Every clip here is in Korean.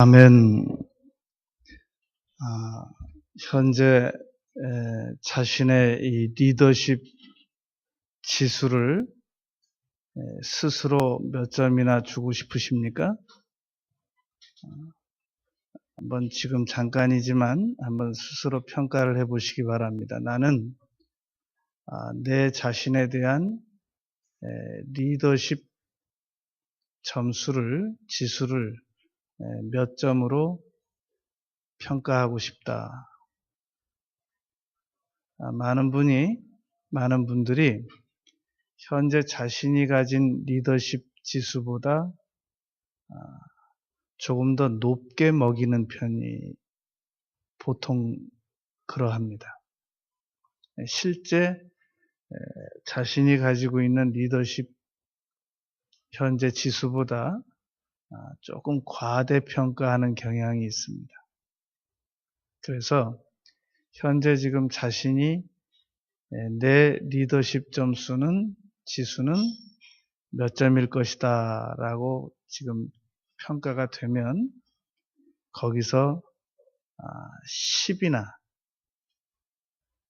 아멘. 현재 자신의 이 리더십 지수를 스스로 몇 점이나 주고 싶으십니까? 한번 지금 잠깐이지만 한번 스스로 평가를 해보시기 바랍니다. 나는 내 자신에 대한 리더십 지수를 몇 점으로 평가하고 싶다. 많은 분들이 현재 자신이 가진 리더십 지수보다 조금 더 높게 먹이는 편이 보통 그러합니다. 실제 자신이 가지고 있는 리더십 현재 지수보다 조금 과대평가하는 경향이 있습니다. 그래서 현재 지금 자신이 내 리더십 지수는 몇 점일 것이다 라고 지금 평가가 되면 거기서 10이나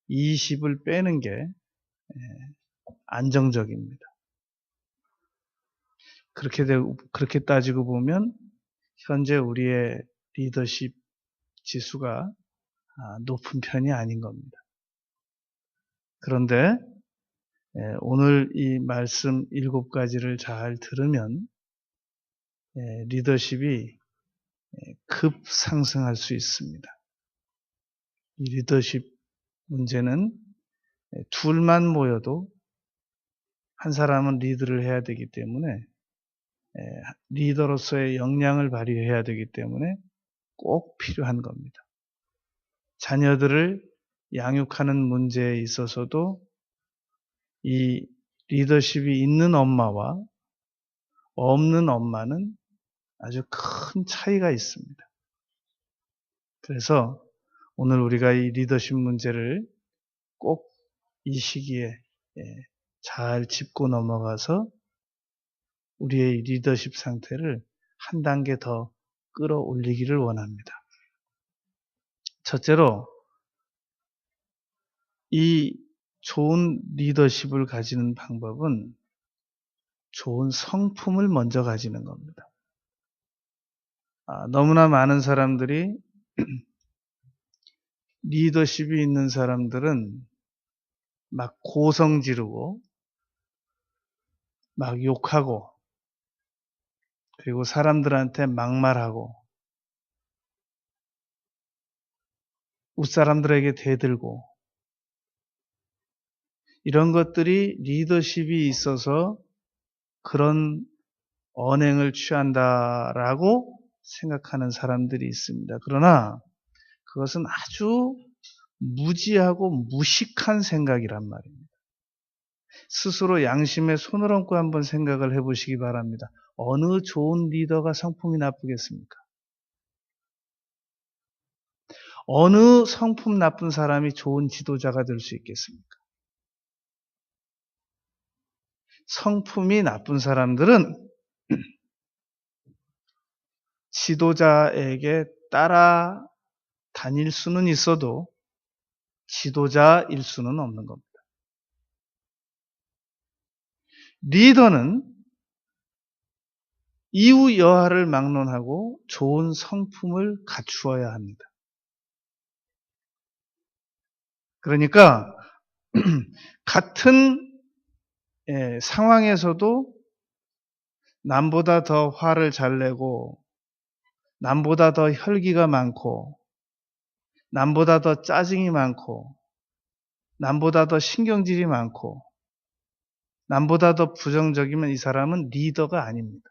20을 빼는 게 안정적입니다. 그렇게 따지고 보면 현재 우리의 리더십 지수가 높은 편이 아닌 겁니다. 그런데 오늘 이 말씀 7가지를 잘 들으면 리더십이 급상승할 수 있습니다. 이 리더십 문제는 둘만 모여도 한 사람은 리드를 해야 되기 때문에 리더로서의 역량을 발휘해야 되기 때문에 꼭 필요한 겁니다. 자녀들을 양육하는 문제에 있어서도 이 리더십이 있는 엄마와 없는 엄마는 아주 큰 차이가 있습니다. 그래서 오늘 우리가 이 리더십 문제를 꼭 이 시기에 잘 짚고 넘어가서 우리의 리더십 상태를 한 단계 더 끌어올리기를 원합니다. 첫째로 이 좋은 리더십을 가지는 방법은 좋은 성품을 먼저 가지는 겁니다. 너무나 많은 사람들이 리더십이 있는 사람들은 막 고성 지르고 막 욕하고 그리고 사람들한테 막말하고 윗사람들에게 대들고 이런 것들이 리더십이 있어서 그런 언행을 취한다라고 생각하는 사람들이 있습니다. 그러나 그것은 아주 무지하고 무식한 생각이란 말입니다. 스스로 양심에 손을 얹고 한번 생각을 해보시기 바랍니다. 어느 좋은 리더가 성품이 나쁘겠습니까? 어느 성품 나쁜 사람이 좋은 지도자가 될 수 있겠습니까? 성품이 나쁜 사람들은 지도자에게 따라 다닐 수는 있어도 지도자일 수는 없는 겁니다. 리더는 이후 여하를 막론하고 좋은 성품을 갖추어야 합니다. 그러니까 같은 상황에서도 남보다 더 화를 잘 내고 남보다 더 혈기가 많고 남보다 더 짜증이 많고 남보다 더 신경질이 많고 남보다 더 부정적이면 이 사람은 리더가 아닙니다.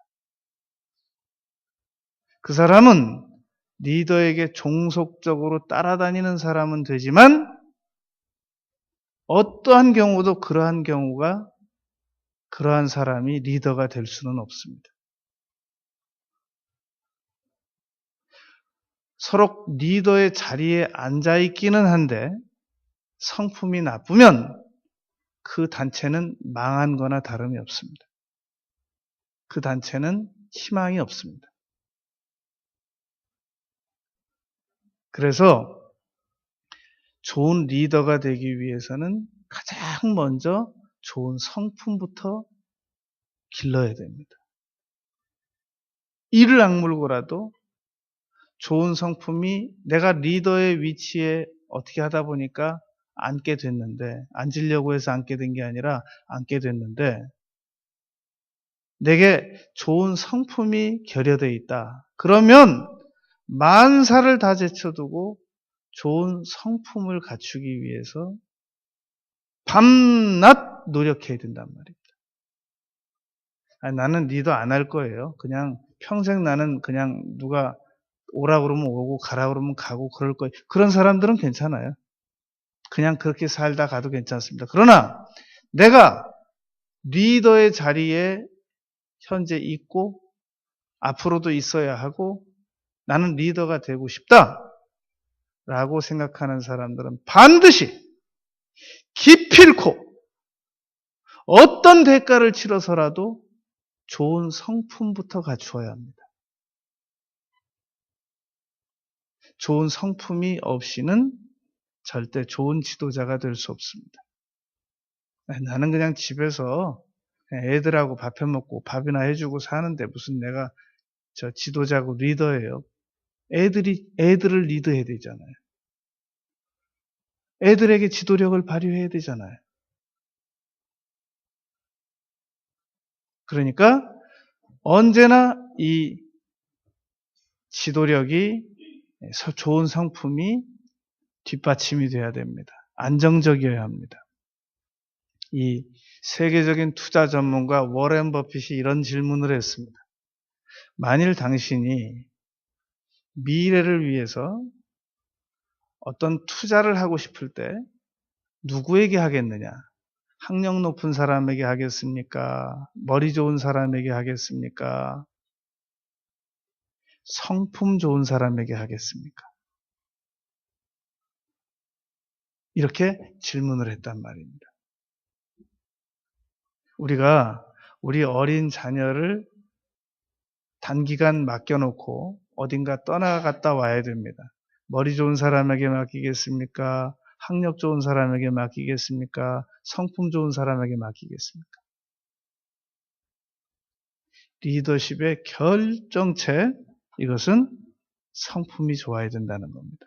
그 사람은 리더에게 종속적으로 따라다니는 사람은 되지만 어떠한 경우도 그러한 사람이 리더가 될 수는 없습니다. 서로 리더의 자리에 앉아있기는 한데 성품이 나쁘면 그 단체는 망한 거나 다름이 없습니다. 그 단체는 희망이 없습니다. 그래서 좋은 리더가 되기 위해서는 가장 먼저 좋은 성품부터 길러야 됩니다. 이를 악물고라도 좋은 성품이 내가 리더의 위치에 어떻게 하다 보니까 앉게 됐는데, 앉으려고 해서 앉게 된 게 아니라 앉게 됐는데, 내게 좋은 성품이 결여되어 있다. 그러면 만사를 다 제쳐두고 좋은 성품을 갖추기 위해서 밤낮 노력해야 된단 말이에요. 아니, 나는 리더 안 할 거예요. 그냥 평생 나는 그냥 누가 오라 그러면 오고 가라 그러면 가고 그럴 거예요. 그런 사람들은 괜찮아요. 그냥 그렇게 살다 가도 괜찮습니다. 그러나 내가 리더의 자리에 현재 있고 앞으로도 있어야 하고 나는 리더가 되고 싶다라고 생각하는 사람들은 반드시 기필코 어떤 대가를 치러서라도 좋은 성품부터 갖추어야 합니다. 좋은 성품이 없이는 절대 좋은 지도자가 될 수 없습니다. 나는 그냥 집에서 애들하고 밥 해먹고 밥이나 해주고 사는데 무슨 내가 저 지도자고 리더예요. 애들을 리드해야 되잖아요. 애들에게 지도력을 발휘해야 되잖아요. 그러니까 언제나 이 지도력이 좋은 성품이 뒷받침이 돼야 됩니다. 안정적이어야 합니다. 이 세계적인 투자 전문가 워렌 버핏이 이런 질문을 했습니다. 만일 당신이 미래를 위해서 어떤 투자를 하고 싶을 때 누구에게 하겠느냐? 학력 높은 사람에게 하겠습니까? 머리 좋은 사람에게 하겠습니까? 성품 좋은 사람에게 하겠습니까? 이렇게 질문을 했단 말입니다. 우리가 우리 어린 자녀를 단기간 맡겨놓고 어딘가 떠나갔다 와야 됩니다. 머리 좋은 사람에게 맡기겠습니까? 학력 좋은 사람에게 맡기겠습니까? 성품 좋은 사람에게 맡기겠습니까? 리더십의 결정체, 이것은 성품이 좋아야 된다는 겁니다.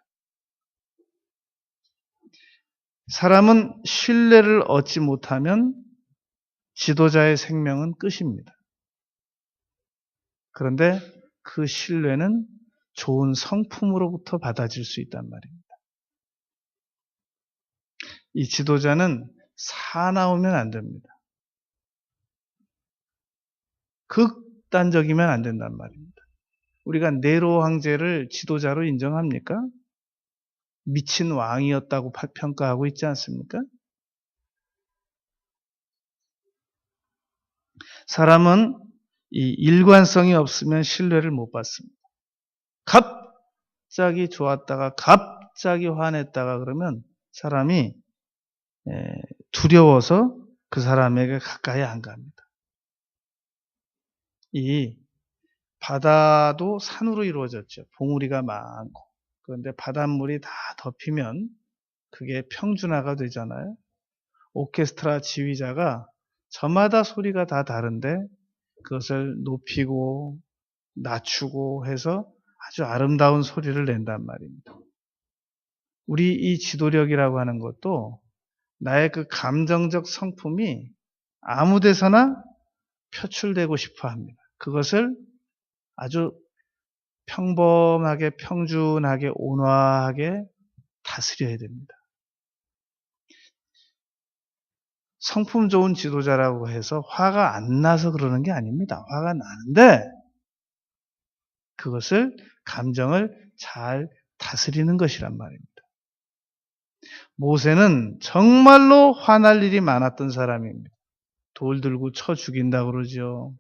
사람은 신뢰를 얻지 못하면 지도자의 생명은 끝입니다. 그런데 그 신뢰는 좋은 성품으로부터 받아질 수 있단 말입니다. 이 지도자는 사나우면 안 됩니다. 극단적이면 안 된단 말입니다. 우리가 네로 황제를 지도자로 인정합니까? 미친 왕이었다고 평가하고 있지 않습니까? 사람은 이 일관성이 없으면 신뢰를 못 받습니다. 갑자기 좋았다가 갑자기 화냈다가 그러면 사람이 두려워서 그 사람에게 가까이 안 갑니다. 이 바다도 산으로 이루어졌죠. 봉우리가 많고. 그런데 바닷물이 다 덮이면 그게 평준화가 되잖아요. 오케스트라 지휘자가 저마다 소리가 다 다른데 그것을 높이고 낮추고 해서 아주 아름다운 소리를 낸단 말입니다. 우리 이 지도력이라고 하는 것도 나의 그 감정적 성품이 아무 데서나 표출되고 싶어 합니다. 그것을 아주 평범하게, 평준하게, 온화하게 다스려야 됩니다. 성품 좋은 지도자라고 해서 화가 안 나서 그러는 게 아닙니다. 화가 나는데 그것을 감정을 잘 다스리는 것이란 말입니다. 모세는 정말로 화날 일이 많았던 사람입니다. 돌 들고 쳐 죽인다고 그러죠.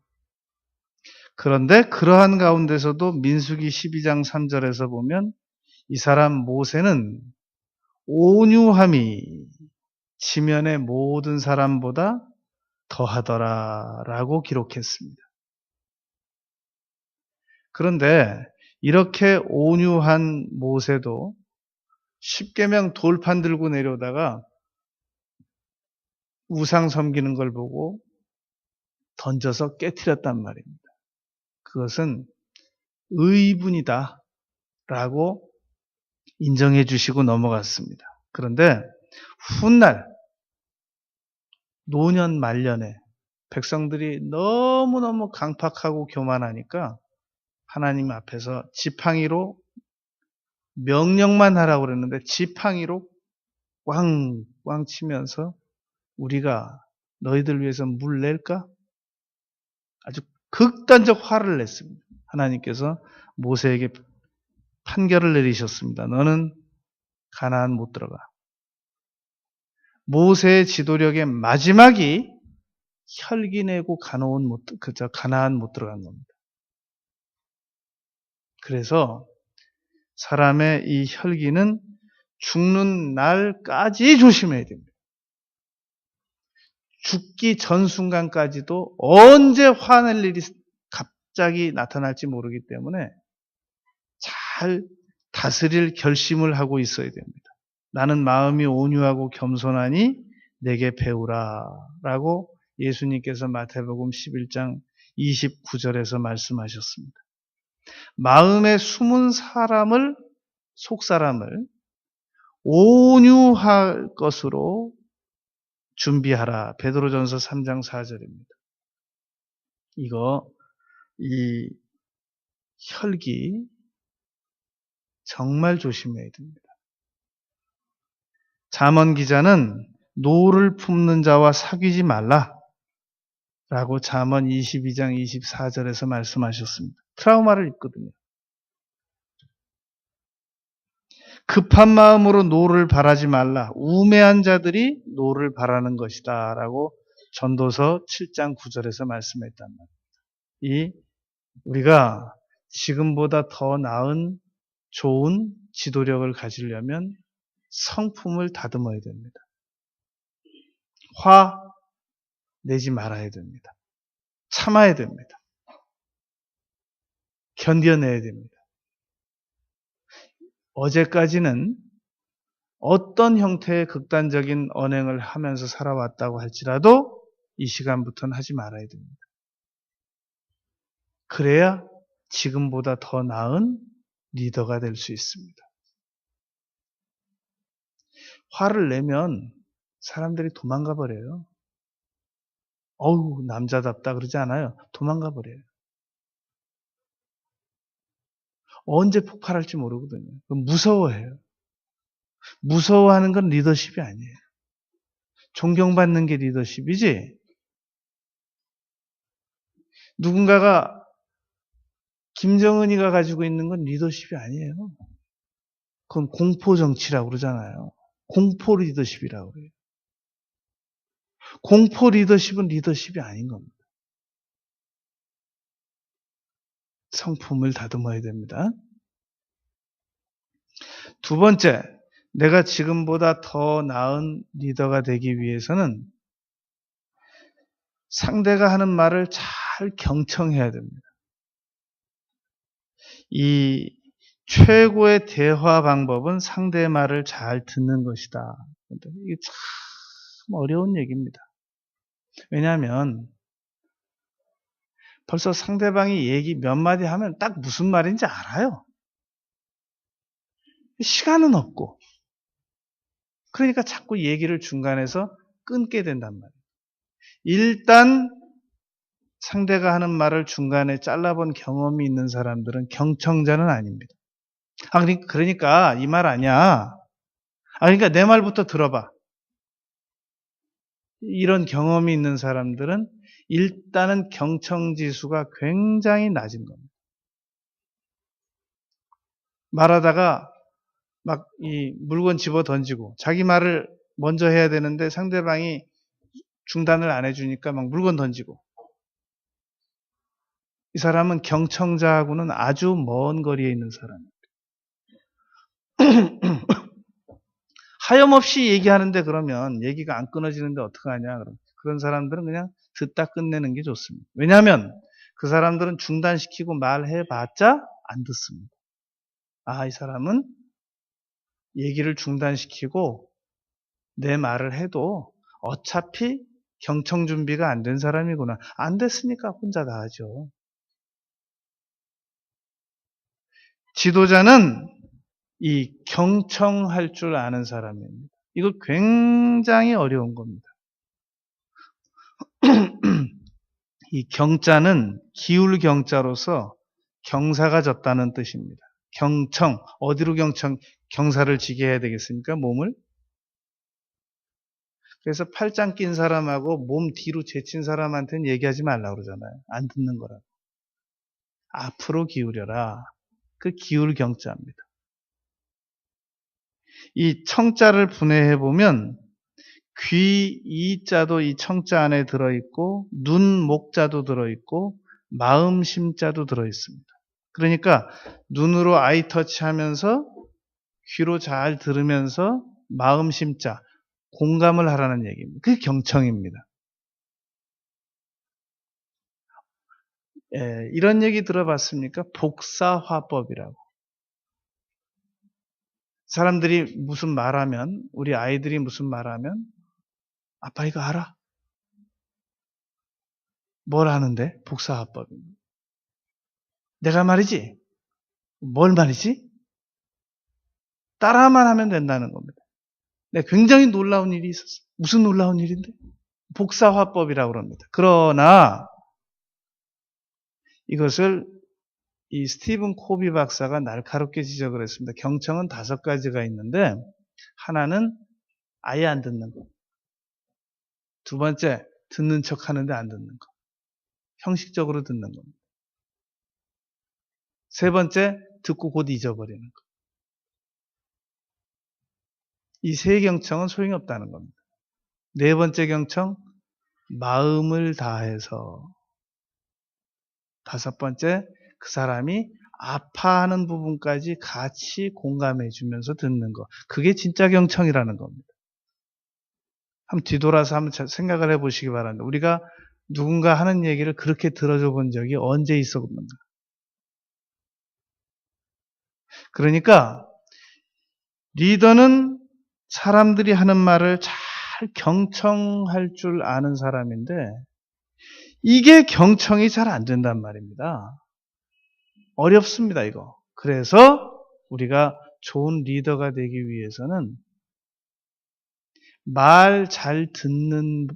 그런데 그러한 가운데서도 민수기 12장 3절에서 보면 이 사람 모세는 온유함이 지면의 모든 사람보다 더하더라라고 기록했습니다. 그런데 이렇게 온유한 모세도 십계명 돌판 들고 내려오다가 우상 섬기는 걸 보고 던져서 깨트렸단 말입니다. 그것은 의분이다 라고 인정해 주시고 넘어갔습니다. 그런데 훗날 노년 말년에 백성들이 너무너무 강팍하고 교만하니까 하나님 앞에서 지팡이로 명령만 하라고 그랬는데 지팡이로 꽝꽝 치면서 우리가 너희들 위해서 물 낼까? 아주 극단적 화를 냈습니다. 하나님께서 모세에게 판결을 내리셨습니다. 너는 가나안 못 들어가. 모세의 지도력의 마지막이 혈기 내고 가나안 못 들어간 겁니다. 그래서 사람의 이 혈기는 죽는 날까지 조심해야 됩니다. 죽기 전 순간까지도 언제 화낼 일이 갑자기 나타날지 모르기 때문에 잘 다스릴 결심을 하고 있어야 됩니다. 나는 마음이 온유하고 겸손하니 내게 배우라 라고 예수님께서 마태복음 11장 29절에서 말씀하셨습니다. 마음에 숨은 사람을, 속사람을 온유할 것으로 준비하라. 베드로전서 3장 4절입니다. 이 혈기 정말 조심해야 됩니다. 잠언 기자는 노를 품는 자와 사귀지 말라 라고 잠언 22장 24절에서 말씀하셨습니다. 트라우마를 입거든요. 급한 마음으로 노를 바라지 말라. 우매한 자들이 노를 바라는 것이다 라고 전도서 7장 9절에서 말씀했단 말이에요. 우리가 지금보다 더 나은 좋은 지도력을 가지려면 성품을 다듬어야 됩니다. 화 내지 말아야 됩니다. 참아야 됩니다. 견뎌내야 됩니다. 어제까지는 어떤 형태의 극단적인 언행을 하면서 살아왔다고 할지라도 이 시간부터는 하지 말아야 됩니다. 그래야 지금보다 더 나은 리더가 될 수 있습니다. 화를 내면 사람들이 도망가 버려요. 어우, 남자답다 그러지 않아요. 도망가 버려요. 언제 폭발할지 모르거든요. 무서워해요. 무서워하는 건 리더십이 아니에요. 존경받는 게 리더십이지. 누군가가 김정은이가 가지고 있는 건 리더십이 아니에요. 그건 공포 정치라고 그러잖아요. 공포 리더십이라고 그래요. 공포 리더십은 리더십이 아닌 겁니다. 성품을 다듬어야 됩니다. 두 번째, 내가 지금보다 더 나은 리더가 되기 위해서는 상대가 하는 말을 잘 경청해야 됩니다. 이 최고의 대화 방법은 상대의 말을 잘 듣는 것이다. 이게 참 어려운 얘기입니다. 왜냐하면 벌써 상대방이 얘기 몇 마디 하면 딱 무슨 말인지 알아요. 시간은 없고. 그러니까 자꾸 얘기를 중간에서 끊게 된단 말이에요. 일단 상대가 하는 말을 중간에 잘라본 경험이 있는 사람들은 경청자는 아닙니다. 그러니까 이 말 아니야. 그러니까 내 말부터 들어봐. 이런 경험이 있는 사람들은 일단은 경청지수가 굉장히 낮은 겁니다. 말하다가 막 이 물건 집어 던지고 자기 말을 먼저 해야 되는데 상대방이 중단을 안 해주니까 막 물건 던지고. 이 사람은 경청자하고는 아주 먼 거리에 있는 사람입니다. 하염없이 얘기하는데 그러면 얘기가 안 끊어지는데 어떡하냐. 그런 사람들은 그냥 듣다 끝내는 게 좋습니다. 왜냐하면 그 사람들은 중단시키고 말해봤자 안 듣습니다. 이 사람은 얘기를 중단시키고 내 말을 해도 어차피 경청 준비가 안 된 사람이구나. 안 됐으니까 혼자 다 하죠. 지도자는 이 경청할 줄 아는 사람입니다. 이거 굉장히 어려운 겁니다. 이 경자는 기울 경자로서 경사가 졌다는 뜻입니다. 경청, 어디로 경사를 지게 해야 되겠습니까? 몸을? 그래서 팔짱 낀 사람하고 몸 뒤로 제친 사람한테는 얘기하지 말라고 그러잖아요. 안 듣는 거라고. 앞으로 기울여라. 그 기울 경자입니다. 이 청자를 분해해 보면 귀, 이자도 이 청자 안에 들어있고 눈, 목자도 들어있고 마음, 심자도 들어있습니다. 그러니까 눈으로 아이 터치하면서 귀로 잘 들으면서 마음, 심자, 공감을 하라는 얘기입니다. 그게 경청입니다. 이런 얘기 들어봤습니까? 복사화법이라고. 사람들이 무슨 말하면, 우리 아이들이 무슨 말하면 아빠 이거 알아? 뭘 아는데? 복사화법입니다. 내가 말이지? 뭘 말이지? 따라만 하면 된다는 겁니다. 네, 굉장히 놀라운 일이 있었어요. 무슨 놀라운 일인데? 복사화법이라고 합니다. 그러나 이것을 이 스티븐 코비 박사가 날카롭게 지적을 했습니다. 경청은 5가지가 있는데 하나는 아예 안 듣는 거. 두 번째, 듣는 척 하는데 안 듣는 거. 형식적으로 듣는 겁니다. 세 번째, 듣고 곧 잊어버리는 거. 이 세 경청은 소용이 없다는 겁니다. 네 번째 경청, 마음을 다해서. 다섯 번째, 그 사람이 아파하는 부분까지 같이 공감해 주면서 듣는 거. 그게 진짜 경청이라는 겁니다. 한번 뒤돌아서 한번 생각을 해보시기 바랍니다. 우리가 누군가 하는 얘기를 그렇게 들어줘 본 적이 언제 있었는가. 그러니까 리더는 사람들이 하는 말을 잘 경청할 줄 아는 사람인데 이게 경청이 잘 안 된단 말입니다. 어렵습니다, 이거. 그래서 우리가 좋은 리더가 되기 위해서는 말 잘 듣는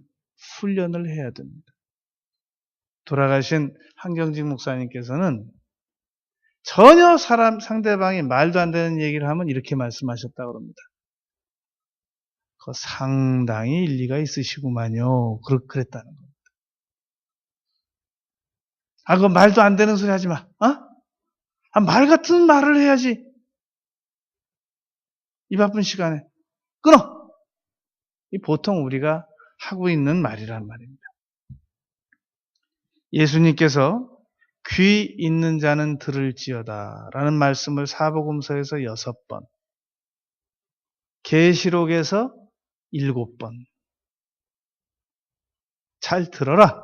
훈련을 해야 됩니다. 돌아가신 한경직 목사님께서는 전혀 상대방이 말도 안 되는 얘기를 하면 이렇게 말씀하셨다고 합니다. 그 상당히 일리가 있으시구만요. 그랬다는 겁니다. 그 말도 안 되는 소리 하지 마. 말 같은 말을 해야지. 이 바쁜 시간에. 끊어! 이 보통 우리가 하고 있는 말이란 말입니다. 예수님께서 귀 있는 자는 들을지어다 라는 말씀을 사복음서에서 6번, 계시록에서 7번 잘 들어라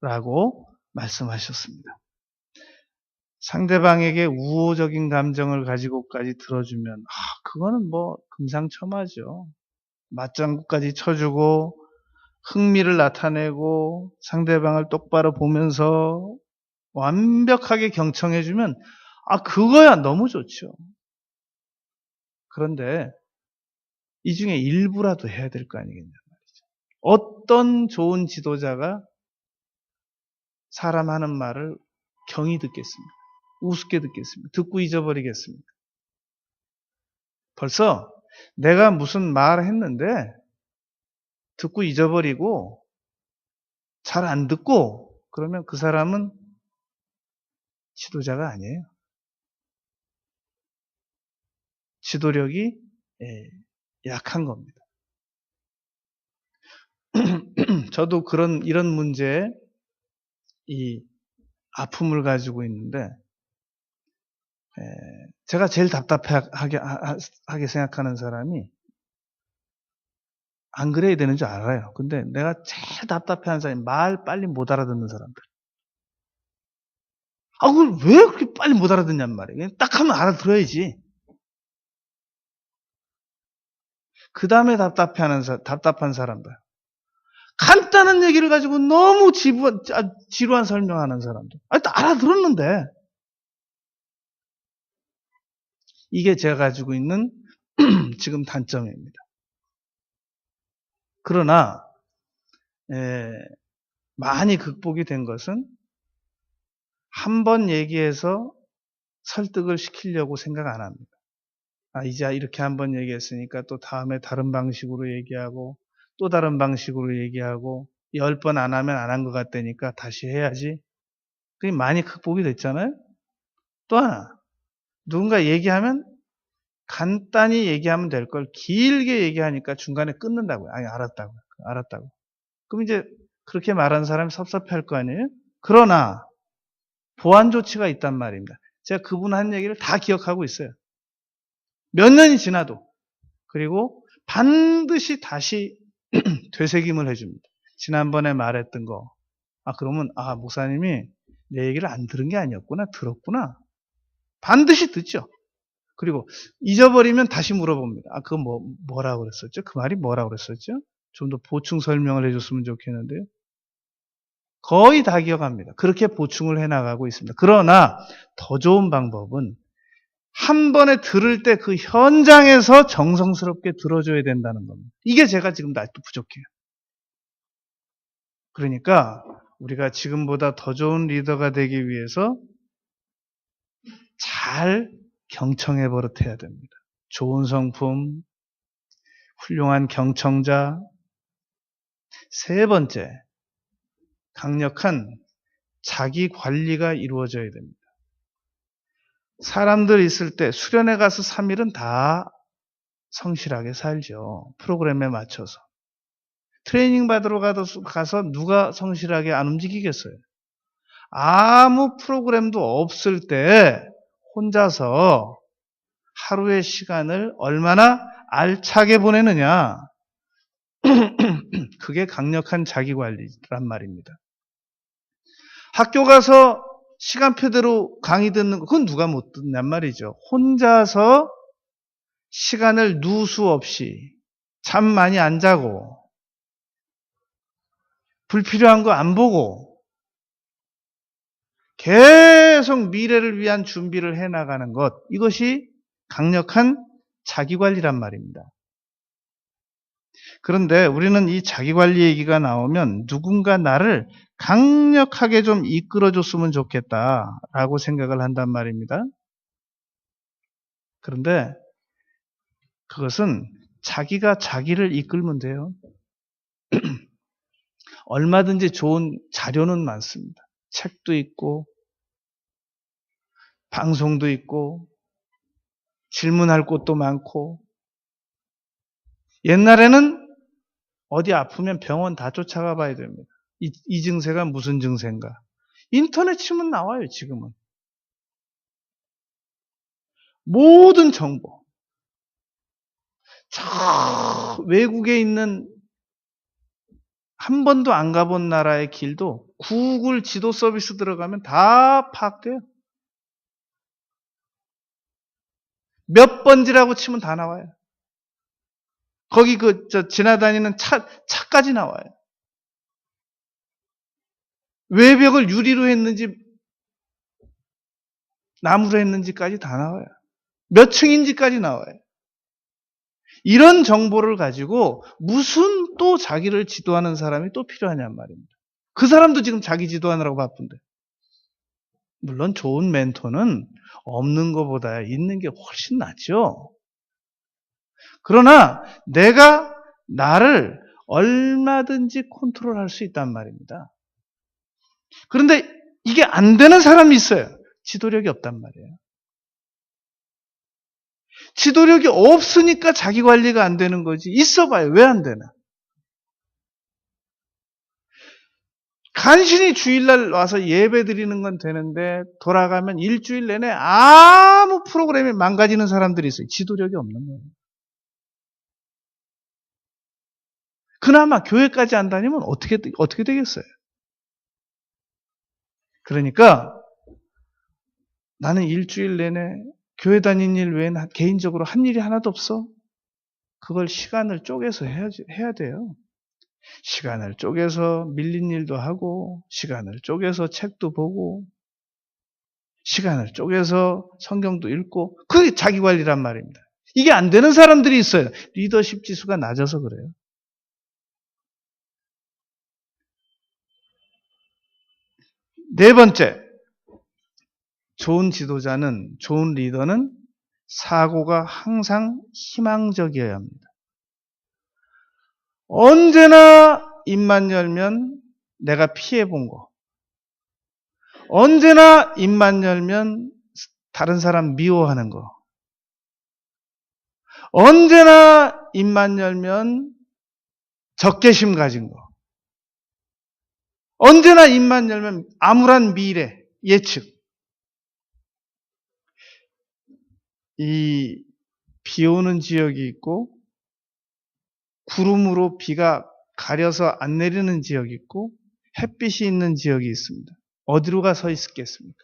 라고 말씀하셨습니다. 상대방에게 우호적인 감정을 가지고까지 들어주면 그거는 뭐 금상첨화죠. 맞장구까지 쳐주고 흥미를 나타내고 상대방을 똑바로 보면서 완벽하게 경청해주면 그거야 너무 좋죠. 그런데 이 중에 일부라도 해야 될 거 아니겠냐 말이죠. 어떤 좋은 지도자가 사람 하는 말을 경히 듣겠습니까? 우습게 듣겠습니까? 듣고 잊어버리겠습니까? 벌써 내가 무슨 말을 했는데 듣고 잊어버리고 잘 안 듣고 그러면 그 사람은 지도자가 아니에요. 지도력이 약한 겁니다. 저도 이런 문제에 이 아픔을 가지고 있는데 제가 제일 답답하게 생각하는 사람이 안 그래야 되는 줄 알아요. 근데 내가 제일 답답해하는 사람이 말 빨리 못 알아듣는 사람들. 그걸 왜 그렇게 빨리 못 알아듣냔 말이에요. 딱 하면 알아들어야지. 그 다음에 답답한 사람들. 간단한 얘기를 가지고 너무 지루한 설명하는 사람들. 알아들었는데. 이게 제가 가지고 있는 지금 단점입니다. 그러나 많이 극복이 된 것은 한 번 얘기해서 설득을 시키려고 생각 안 합니다. 이제 이렇게 한 번 얘기했으니까 또 다음에 다른 방식으로 얘기하고 또 다른 방식으로 얘기하고 10번 안 하면 안 한 것 같다니까 다시 해야지. 그게 많이 극복이 됐잖아요. 또 하나, 누군가 얘기하면 간단히 얘기하면 될 걸 길게 얘기하니까 중간에 끊는다고요. 알았다고. 그럼 이제 그렇게 말하는 사람이 섭섭해할 거 아니에요? 그러나 보완 조치가 있단 말입니다. 제가 그분 한 얘기를 다 기억하고 있어요. 몇 년이 지나도. 그리고 반드시 다시 되새김을 해줍니다. 지난번에 말했던 거. 그러면 목사님이 내 얘기를 안 들은 게 아니었구나. 들었구나. 반드시 듣죠. 그리고 잊어버리면 다시 물어봅니다. 그거 뭐라고 그랬었죠? 그 말이 뭐라고 그랬었죠? 좀 더 보충 설명을 해줬으면 좋겠는데요. 거의 다 기억합니다. 그렇게 보충을 해나가고 있습니다. 그러나 더 좋은 방법은 한 번에 들을 때 그 현장에서 정성스럽게 들어줘야 된다는 겁니다. 이게 제가 지금 아직도 부족해요. 그러니까 우리가 지금보다 더 좋은 리더가 되기 위해서 잘 경청해 버릇해야 됩니다. 좋은 성품, 훌륭한 경청자. 세 번째, 강력한 자기 관리가 이루어져야 됩니다. 사람들 있을 때 수련회 가서 3일은 다 성실하게 살죠. 프로그램에 맞춰서. 트레이닝 받으러 가서 누가 성실하게 안 움직이겠어요? 아무 프로그램도 없을 때 혼자서 하루의 시간을 얼마나 알차게 보내느냐. 그게 강력한 자기관리란 말입니다. 학교 가서 시간표대로 강의 듣는 거, 그건 누가 못 듣냔 말이죠. 혼자서 시간을 누수 없이 잠 많이 안 자고 불필요한 거 안 보고 계속 미래를 위한 준비를 해나가는 것, 이것이 강력한 자기관리란 말입니다. 그런데 우리는 이 자기관리 얘기가 나오면 누군가 나를 강력하게 좀 이끌어줬으면 좋겠다라고 생각을 한단 말입니다. 그런데 그것은 자기가 자기를 이끌면 돼요. 얼마든지 좋은 자료는 많습니다. 책도 있고 방송도 있고 질문할 곳도 많고. 옛날에는 어디 아프면 병원 다 쫓아가 봐야 됩니다. 이 증세가 무슨 증세인가. 인터넷 치면 나와요, 지금은. 모든 정보. 저 외국에 있는 한 번도 안 가본 나라의 길도 구글 지도 서비스 들어가면 다 파악돼요. 몇 번지라고 치면 다 나와요. 거기 지나다니는 차까지 나와요. 외벽을 유리로 했는지 나무로 했는지까지 다 나와요. 몇 층인지까지 나와요. 이런 정보를 가지고 무슨 또 자기를 지도하는 사람이 또 필요하냔 말입니다. 그 사람도 지금 자기 지도하느라고 바쁜데. 물론 좋은 멘토는 없는 것보다 있는 게 훨씬 낫죠. 그러나 내가 나를 얼마든지 컨트롤할 수 있단 말입니다. 그런데 이게 안 되는 사람이 있어요. 지도력이 없단 말이에요. 지도력이 없으니까 자기 관리가 안 되는 거지. 있어봐요. 왜 안 되나? 간신히 주일날 와서 예배 드리는 건 되는데 돌아가면 일주일 내내 아무 프로그램이 망가지는 사람들이 있어요. 지도력이 없는 거예요. 그나마 교회까지 안 다니면 어떻게 되겠어요? 그러니까 나는 일주일 내내 교회 다닌 일 외에는 개인적으로 한 일이 하나도 없어. 그걸 시간을 쪼개서 해야 돼요. 시간을 쪼개서 밀린 일도 하고, 시간을 쪼개서 책도 보고, 시간을 쪼개서 성경도 읽고, 그게 자기 관리란 말입니다. 이게 안 되는 사람들이 있어요. 리더십 지수가 낮아서 그래요. 네 번째, 좋은 지도자는, 좋은 리더는 사고가 항상 희망적이어야 합니다. 언제나 입만 열면 내가 피해본 거, 언제나 입만 열면 다른 사람 미워하는 거, 언제나 입만 열면 적개심 가진 거, 언제나 입만 열면 암울한 미래, 예측. 이 비 오는 지역이 있고 구름으로 비가 가려서 안 내리는 지역이 있고 햇빛이 있는 지역이 있습니다. 어디로 가 서 있겠습니까?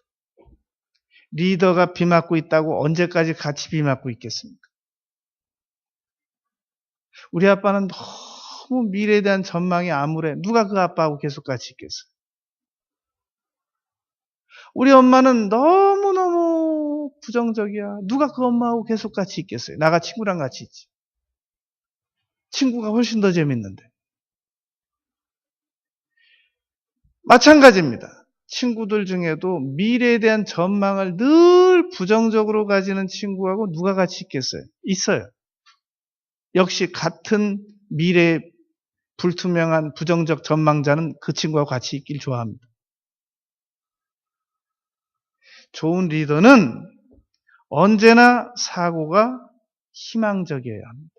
리더가 비 맞고 있다고 언제까지 같이 비 맞고 있겠습니까? 우리 아빠는 너무 미래에 대한 전망이 암울해. 누가 그 아빠하고 계속 같이 있겠어요? 우리 엄마는 너무너무 부정적이야. 누가 그 엄마하고 계속 같이 있겠어요? 나가 친구랑 같이 있지. 친구가 훨씬 더 재밌는데. 마찬가지입니다. 친구들 중에도 미래에 대한 전망을 늘 부정적으로 가지는 친구하고 누가 같이 있겠어요? 있어요. 역시 같은 미래의 불투명한 부정적 전망자는 그 친구하고 같이 있길 좋아합니다. 좋은 리더는 언제나 사고가 희망적이어야 합니다.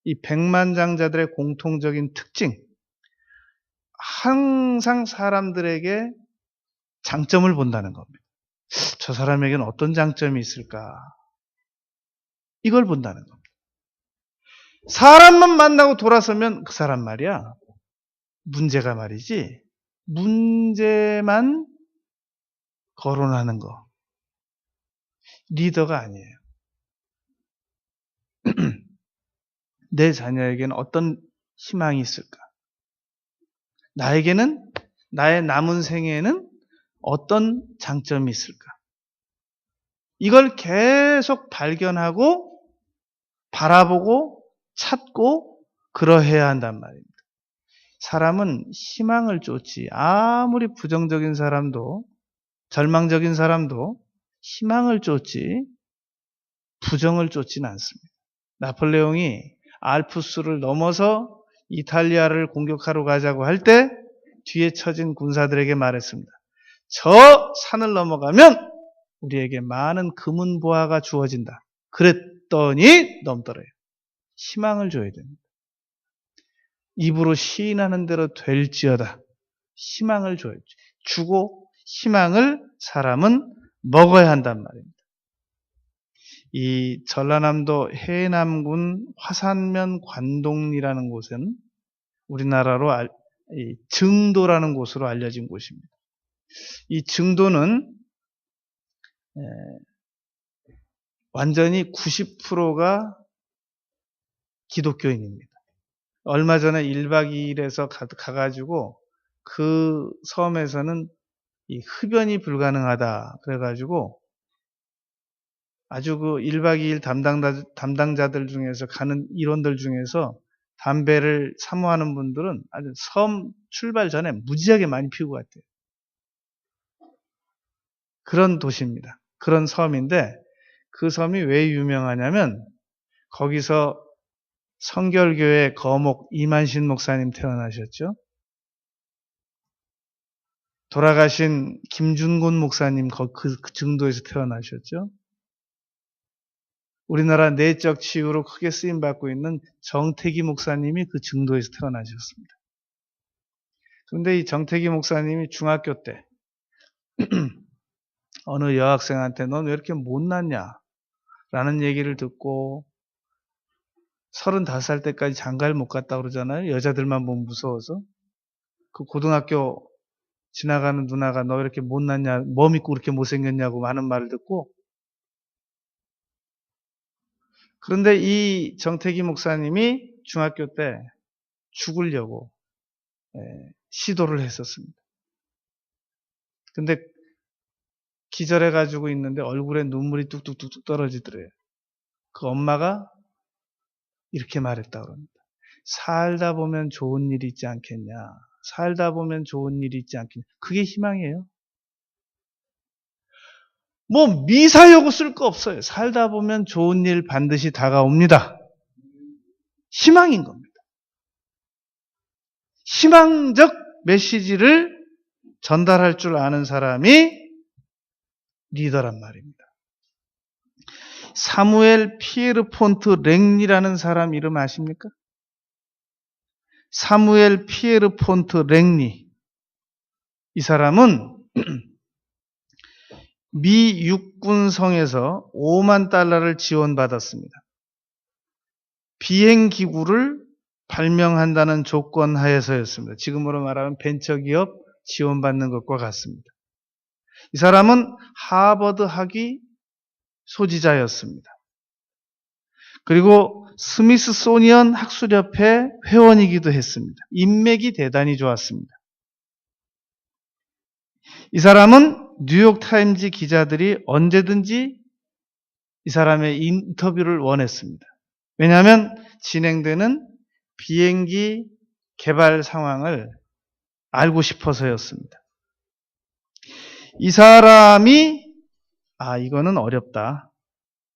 이 백만장자들의 공통적인 특징, 항상 사람들에게 장점을 본다는 겁니다. 저 사람에게는 어떤 장점이 있을까? 이걸 본다는 겁니다. 사람만 만나고 돌아서면 그 사람 말이야. 문제가 말이지. 문제만 거론하는 거. 리더가 아니에요. 내 자녀에게는 어떤 희망이 있을까? 나에게는, 나의 남은 생에는 어떤 장점이 있을까? 이걸 계속 발견하고, 바라보고, 찾고, 그러해야 한단 말입니다. 사람은 희망을 쫓지, 아무리 부정적인 사람도, 절망적인 사람도 희망을 쫓지, 부정을 쫓지는 않습니다. 나폴레옹이 알프스를 넘어서 이탈리아를 공격하러 가자고 할 때 뒤에 처진 군사들에게 말했습니다. 저 산을 넘어가면 우리에게 많은 금은 보화가 주어진다. 그랬더니 넘더래요. 희망을 줘야 됩니다. 입으로 시인하는 대로 될지어다. 희망을 줘야죠. 주고 희망을 사람은 먹어야 한단 말입니다. 이 전라남도 해남군 화산면 관동리라는 곳은 우리나라로 증도라는 곳으로 알려진 곳입니다. 이 증도는 완전히 90%가 기독교인입니다. 얼마 전에 1박 2일에서 가가지고 그 섬에서는 이 흡연이 불가능하다 그래가지고 아주 그 1박 2일 담당자들 중에서 가는 일원들 중에서 담배를 사모하는 분들은 아주 섬 출발 전에 무지하게 많이 피우고 갔대요. 그런 도시입니다. 그런 섬인데 그 섬이 왜 유명하냐면 거기서 성결교회 거목 이만신 목사님 태어나셨죠. 돌아가신 김준곤 목사님 그 증도에서 태어나셨죠. 우리나라 내적 치유로 크게 쓰임받고 있는 정태기 목사님이 그 증도에서 태어나셨습니다. 그런데 이 정태기 목사님이 중학교 때 어느 여학생한테 넌 왜 이렇게 못났냐? 라는 얘기를 듣고 35살 때까지 장가를 못 갔다 그러잖아요. 여자들만 보면 무서워서. 그 고등학교 지나가는 누나가 너 왜 이렇게 못났냐? 뭐 믿고 그렇게 못생겼냐고 하는 말을 듣고 그런데 이 정태기 목사님이 중학교 때 죽으려고 시도를 했었습니다. 근데 기절해가지고 있는데 얼굴에 눈물이 뚝뚝뚝 떨어지더래요. 그 엄마가 이렇게 말했다고 합니다. 살다 보면 좋은 일이 있지 않겠냐. 살다 보면 좋은 일이 있지 않겠냐. 그게 희망이에요. 뭐 미사여구 쓸 거 없어요. 살다 보면 좋은 일 반드시 다가옵니다. 희망인 겁니다. 희망적 메시지를 전달할 줄 아는 사람이 리더란 말입니다. 사무엘 피에르폰트 랭리라는 사람 이름 아십니까? 사무엘 피에르폰트 랭리. 이 사람은 미 육군성에서 5만 달러를 지원받았습니다. 비행기구를 발명한다는 조건 하에서였습니다. 지금으로 말하면 벤처기업 지원받는 것과 같습니다. 이 사람은 하버드 학위 소지자였습니다. 그리고 스미스소니언 학술협회 회원이기도 했습니다. 인맥이 대단히 좋았습니다. 이 사람은 뉴욕타임즈 기자들이 언제든지 이 사람의 인터뷰를 원했습니다. 왜냐하면 진행되는 비행기 개발 상황을 알고 싶어서였습니다. 이 사람이 이거는 어렵다.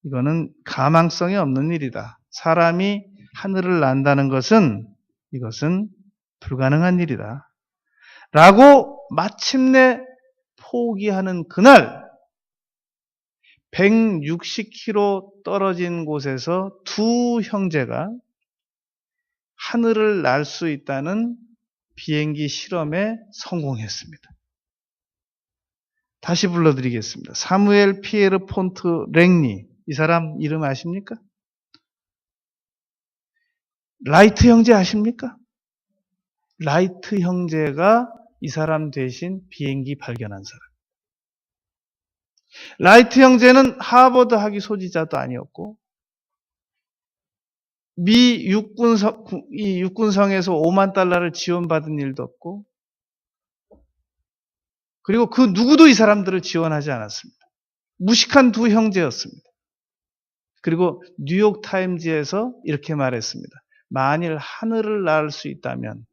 이거는 가망성이 없는 일이다. 사람이 하늘을 난다는 이것은 불가능한 일이다. 라고 마침내 포기하는 그날 160km 떨어진 곳에서 두 형제가 하늘을 날 수 있다는 비행기 실험에 성공했습니다. 다시 불러드리겠습니다. 사무엘 피에르 폰트 랭리. 이 사람 이름 아십니까? 라이트 형제 아십니까? 라이트 형제가 이 사람 대신 비행기 발견한 사람. 라이트 형제는 하버드 학위 소지자도 아니었고 미 육군성에서 5만 달러를 지원받은 일도 없고 그리고 그 누구도 이 사람들을 지원하지 않았습니다. 무식한 두 형제였습니다. 그리고 뉴욕타임즈에서 이렇게 말했습니다. 만일 하늘을 날 수 있다면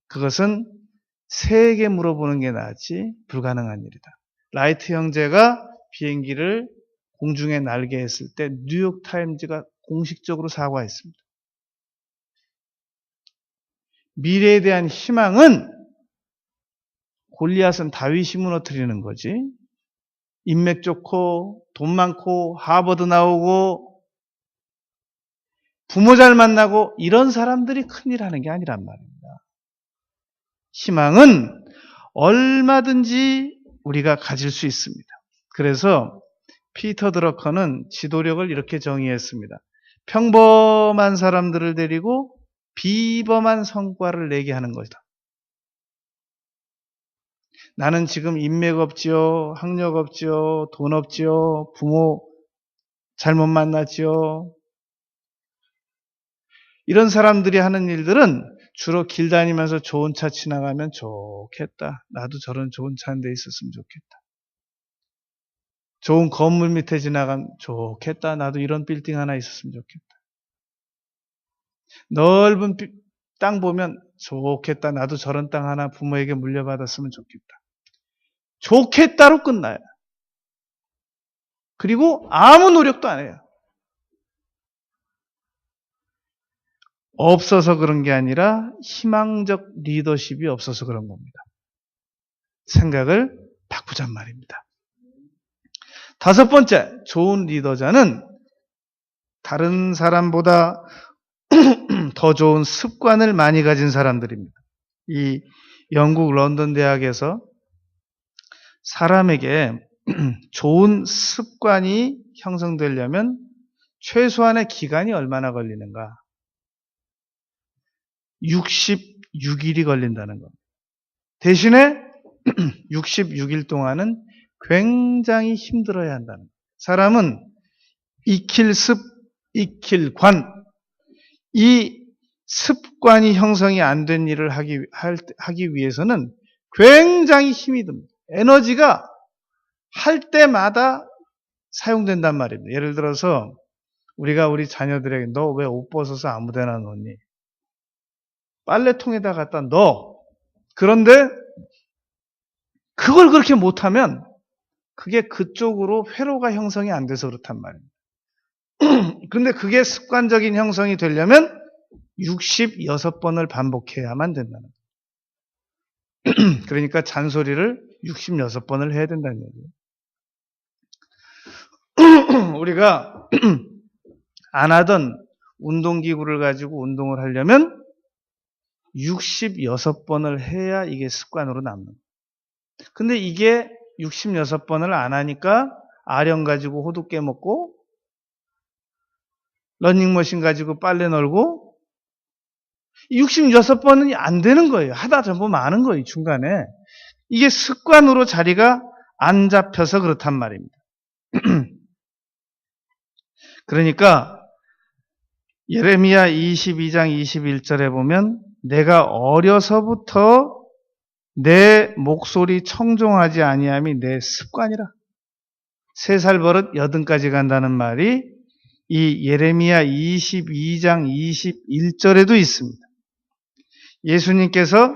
그것은 새에게 물어보는 게 낫지 불가능한 일이다. 라이트 형제가 비행기를 공중에 날게 했을 때 뉴욕타임즈가 공식적으로 사과했습니다. 미래에 대한 희망은 골리앗은 다윗이 무너뜨리는 거지. 인맥 좋고 돈 많고 하버드 나오고 부모 잘 만나고 이런 사람들이 큰일 하는 게 아니란 말입니다. 희망은 얼마든지 우리가 가질 수 있습니다. 그래서 피터 드러커는 지도력을 이렇게 정의했습니다. 평범한 사람들을 데리고 비범한 성과를 내게 하는 것이다. 나는 지금 인맥 없지요, 학력 없지요, 돈 없지요, 부모 잘못 만났지요. 이런 사람들이 하는 일들은 주로 길 다니면서 좋은 차 지나가면 좋겠다. 나도 저런 좋은 차 한 대 있었으면 좋겠다. 좋은 건물 밑에 지나가면 좋겠다. 나도 이런 빌딩 하나 있었으면 좋겠다. 넓은 땅 보면 좋겠다. 나도 저런 땅 하나 부모에게 물려받았으면 좋겠다. 좋겠다로 끝나요. 그리고 아무 노력도 안 해요. 없어서 그런 게 아니라 희망적 리더십이 없어서 그런 겁니다. 생각을 바꾸잔 말입니다. 다섯 번째, 좋은 리더자는 다른 사람보다 더 좋은 습관을 많이 가진 사람들입니다. 이 영국 런던 대학에서 사람에게 좋은 습관이 형성되려면 최소한의 기간이 얼마나 걸리는가? 66일이 걸린다는 겁니다. 대신에 66일 동안은 굉장히 힘들어야 한다는 거예요. 사람은 익힐 습, 익힐관. 이 습관이 형성이 안 된 일을 하기 위해서는 굉장히 힘이 듭니다. 에너지가 할 때마다 사용된단 말입니다. 예를 들어서 우리가 우리 자녀들에게 너 왜 옷 벗어서 아무 데나 놓니? 빨래통에다 갖다 넣어. 그런데 그걸 그렇게 못하면 그게 그쪽으로 회로가 형성이 안 돼서 그렇단 말입니다. 그런데 그게 습관적인 형성이 되려면 66번을 반복해야만 된다는 거예요. 그러니까 잔소리를 66번을 해야 된다는 얘기예요. 우리가 안 하던 운동기구를 가지고 운동을 하려면 66번을 해야 이게 습관으로 남는 거예요. 근데 이게 66번을 안 하니까 아령 가지고 호두 깨먹고 러닝머신 가지고 빨래 널고 66번은 안 되는 거예요. 하다 전부 많은 거예요. 중간에. 이게 습관으로 자리가 안 잡혀서 그렇단 말입니다. 그러니까 예레미야 22장 21절에 보면 내가 어려서부터 내 목소리 청종하지 아니함이 내 습관이라. 3살 버릇 80까지 간다는 말이 이 예레미야 22장 21절에도 있습니다. 예수님께서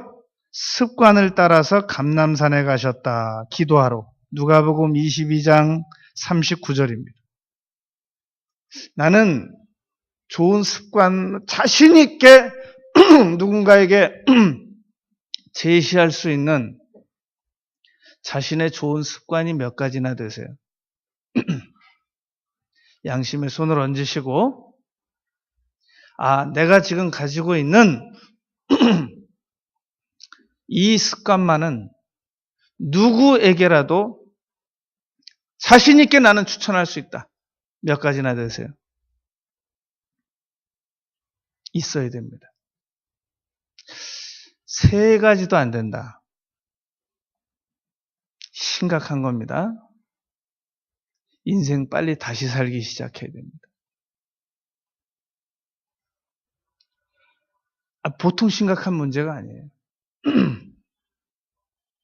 습관을 따라서 감람산에 가셨다. 기도하러. 누가복음 22장 39절입니다. 나는 좋은 습관 자신 있게 누군가에게 제시할 수 있는 자신의 좋은 습관이 몇 가지나 되세요. 양심에 손을 얹으시고 내가 지금 가지고 있는 이 습관만은 누구에게라도 자신 있게 나는 추천할 수 있다. 몇 가지나 되세요. 있어야 됩니다. 3가지도 안 된다. 심각한 겁니다. 인생 빨리 다시 살기 시작해야 됩니다. 보통 심각한 문제가 아니에요.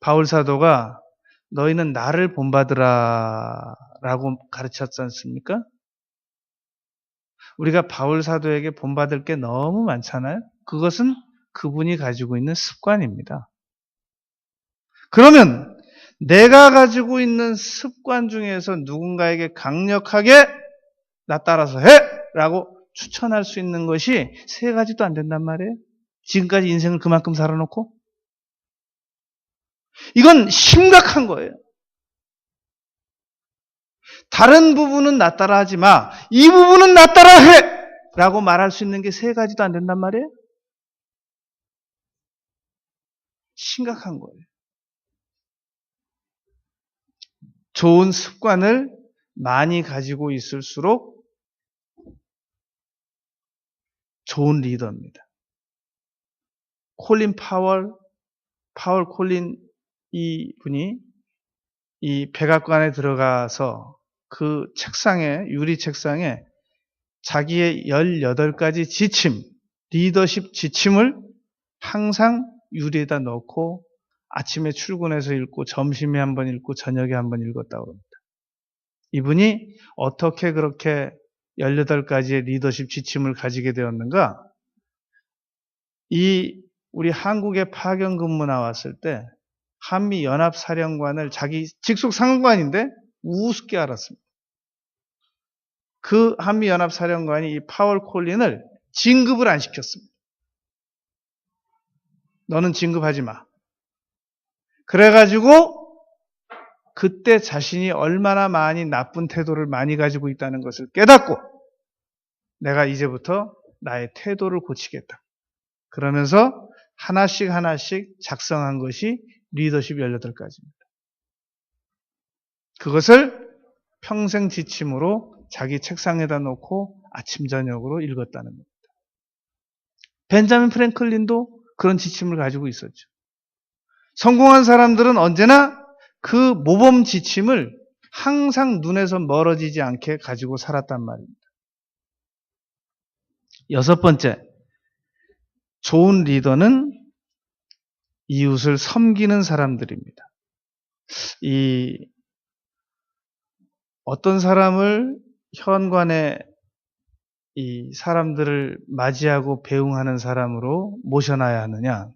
바울 사도가 너희는 나를 본받으라 라고 가르쳤지 않습니까? 우리가 바울 사도에게 본받을 게 너무 많잖아요. 그것은 그분이 가지고 있는 습관입니다. 그러면 내가 가지고 있는 습관 중에서 누군가에게 강력하게 나 따라서 해! 라고 추천할 수 있는 것이 3가지도 안 된단 말이에요. 지금까지 인생을 그만큼 살아놓고. 이건 심각한 거예요. 다른 부분은 나 따라 하지 마. 이 부분은 나 따라 해! 라고 말할 수 있는 게 3가지도 안 된단 말이에요. 심각한 거예요. 좋은 습관을 많이 가지고 있을수록 좋은 리더입니다. 파월 콜린 이분이 이 백악관에 들어가서 그 책상에, 유리 책상에 자기의 18가지 지침, 리더십 지침을 항상 유리에다 넣고 아침에 출근해서 읽고 점심에 한번 읽고 저녁에 한번 읽었다고 합니다. 이분이 어떻게 그렇게 18가지의 리더십 지침을 가지게 되었는가? 우리 한국에 파견 근무 나왔을 때 한미 연합사령관을 자기 직속 상관인데 우습게 알았습니다. 그 한미 연합사령관이 이 파월 콜린을 진급을 안 시켰습니다. 너는 진급하지 마. 그래가지고 그때 자신이 얼마나 많이 나쁜 태도를 많이 가지고 있다는 것을 깨닫고 내가 이제부터 나의 태도를 고치겠다. 그러면서 하나씩 작성한 것이 리더십 18가지입니다. 그것을 평생 지침으로 자기 책상에다 놓고 아침 저녁으로 읽었다는 겁니다. 벤자민 프랭클린도 그런 지침을 가지고 있었죠. 성공한 사람들은 언제나 그 모범 지침을 항상 눈에서 멀어지지 않게 가지고 살았단 말입니다. 여섯 번째, 좋은 리더는 이웃을 섬기는 사람들입니다. 어떤 사람을 현관에 이 사람들을 맞이하고 배웅하는 사람으로 모셔놔야 하느냐?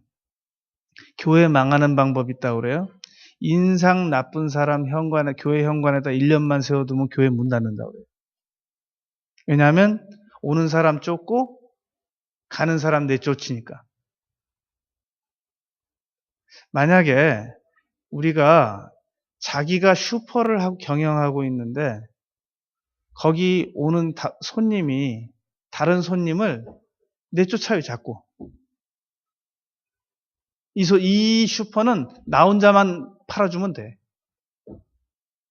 교회 망하는 방법이 있다고 그래요. 인상 나쁜 사람 교회 현관에다 1년만 세워두면 교회 문 닫는다고 그래요. 왜냐하면 오는 사람 쫓고 가는 사람 내쫓으니까. 만약에 우리가 자기가 슈퍼를 경영하고 있는데 거기 오는 손님이 다른 손님을 내쫓아요, 자꾸. 이 슈퍼는 나 혼자만 팔아주면 돼.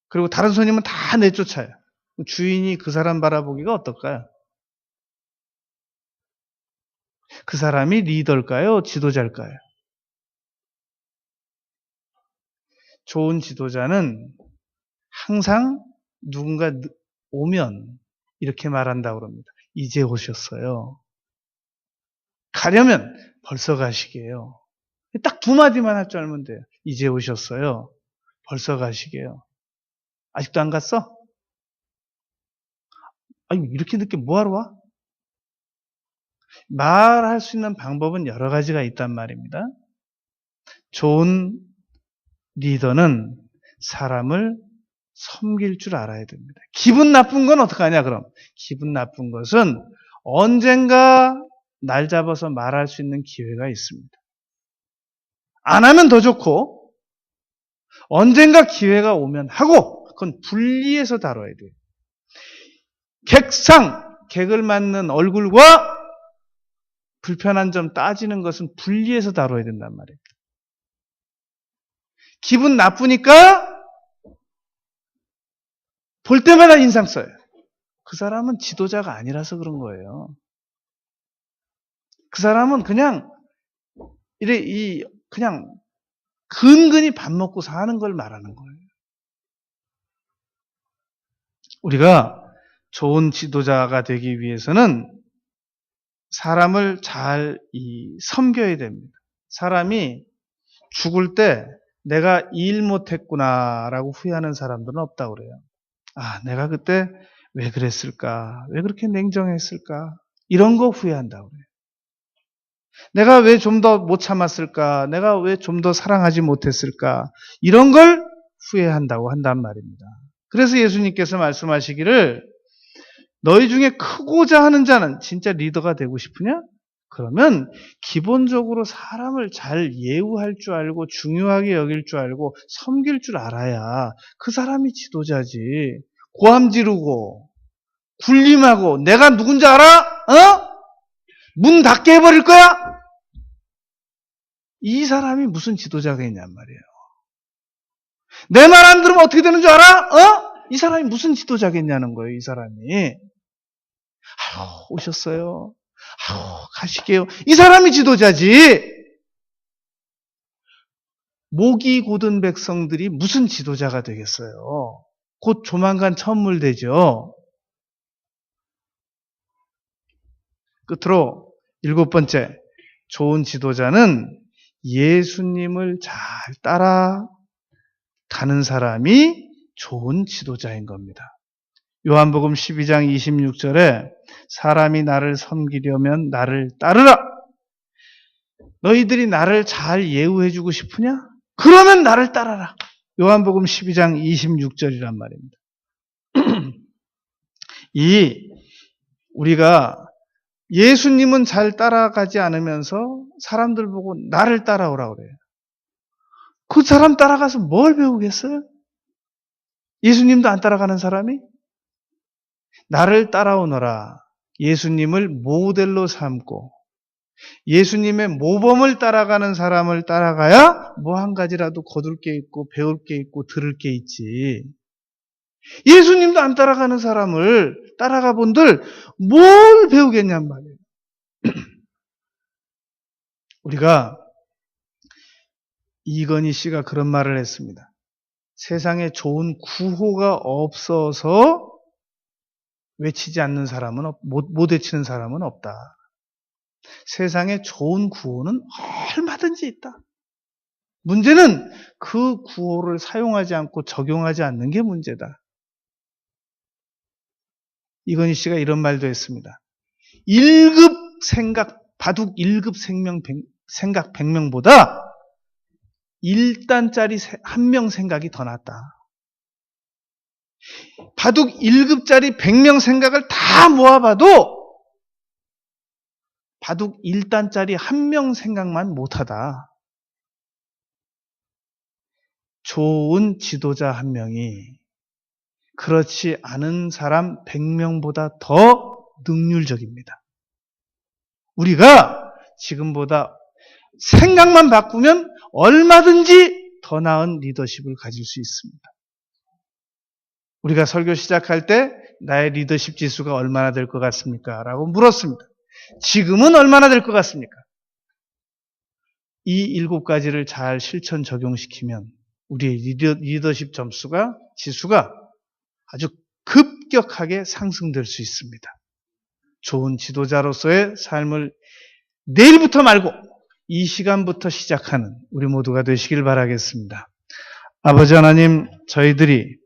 그리고 다른 손님은 다 내쫓아요. 주인이 그 사람 바라보기가 어떨까요? 그 사람이 리더일까요? 지도자일까요? 좋은 지도자는 항상 누군가 오면 이렇게 말한다고 그럽니다. 이제 오셨어요. 가려면 벌써 가시게요. 딱 두 마디만 할 줄 알면 돼요. 이제 오셨어요. 벌써 가시게요. 아직도 안 갔어? 아니, 이렇게 늦게 뭐하러 와? 말할 수 있는 방법은 여러 가지가 있단 말입니다. 좋은 리더는 사람을 섬길 줄 알아야 됩니다. 기분 나쁜 건 어떡하냐, 그럼? 기분 나쁜 것은 언젠가 날 잡아서 말할 수 있는 기회가 있습니다. 안 하면 더 좋고, 언젠가 기회가 오면 하고, 그건 분리해서 다뤄야 돼요. 객을 맞는 얼굴과 불편한 점 따지는 것은 분리해서 다뤄야 된단 말이에요. 기분 나쁘니까 볼 때마다 인상 써요. 그 사람은 지도자가 아니라서 그런 거예요. 그 사람은 그냥 그냥 근근히 밥 먹고 사는 걸 말하는 거예요. 우리가 좋은 지도자가 되기 위해서는 사람을 잘 섬겨야 됩니다. 사람이 죽을 때 내가 일 못했구나라고 후회하는 사람들은 없다고 그래요. 내가 그때 왜 그랬을까? 왜 그렇게 냉정했을까? 이런 거 후회한다고 그래요. 내가 왜 좀 더 못 참았을까? 내가 왜 좀 더 사랑하지 못했을까? 이런 걸 후회한다고 한단 말입니다. 그래서 예수님께서 말씀하시기를 너희 중에 크고자 하는 자는 진짜 리더가 되고 싶으냐? 그러면 기본적으로 사람을 잘 예우할 줄 알고 중요하게 여길 줄 알고 섬길 줄 알아야 그 사람이 지도자지. 고함 지르고 군림하고 내가 누군지 알아? 문 닫게 해버릴 거야? 이 사람이 무슨 지도자가 있냔 말이에요. 내 말 안 들으면 어떻게 되는 줄 알아? 이 사람이 무슨 지도자겠냐는 거예요, 이 사람이. 오셨어요. 가시게요. 이 사람이 지도자지. 목이 곧은 백성들이 무슨 지도자가 되겠어요. 곧 조만간 천물되죠. 끝으로 일곱 번째, 좋은 지도자는 예수님을 잘 따라가는 사람이 좋은 지도자인 겁니다. 요한복음 12장 26절에 사람이 나를 섬기려면 나를 따르라. 너희들이 나를 잘 예우해주고 싶으냐? 그러면 나를 따라라. 요한복음 12장 26절이란 말입니다. 우리가 예수님은 잘 따라가지 않으면서 사람들 보고 나를 따라오라고 그래요. 그 사람 따라가서 뭘 배우겠어요? 예수님도 안 따라가는 사람이? 나를 따라오너라. 예수님을 모델로 삼고 예수님의 모범을 따라가는 사람을 따라가야 뭐 한 가지라도 거둘 게 있고 배울 게 있고 들을 게 있지. 예수님도 안 따라가는 사람을 따라가 본들 뭘 배우겠냔 말이에요. 우리가 이건희 씨가 그런 말을 했습니다. 세상에 좋은 구호가 없어서 외치지 않는 사람은 못 외치는 사람은 없다. 세상에 좋은 구호는 얼마든지 있다. 문제는 그 구호를 사용하지 않고 적용하지 않는 게 문제다. 이건희 씨가 이런 말도 했습니다. 1급 생각, 바둑 1급 생각 100명보다 1단짜리 1명 생각이 더 낫다. 바둑 1급짜리 100명 생각을 다 모아봐도 바둑 1단짜리 1명 생각만 못하다. 좋은 지도자 한 명이 그렇지 않은 사람 100명보다 더 능률적입니다. 우리가 지금보다 생각만 바꾸면 얼마든지 더 나은 리더십을 가질 수 있습니다. 우리가 설교 시작할 때 나의 리더십 지수가 얼마나 될 것 같습니까? 라고 물었습니다. 지금은 얼마나 될 것 같습니까? 이 7가지를 잘 실천 적용시키면 우리의 리더십 지수가 아주 급격하게 상승될 수 있습니다. 좋은 지도자로서의 삶을 내일부터 말고 이 시간부터 시작하는 우리 모두가 되시길 바라겠습니다. 아버지 하나님, 저희들이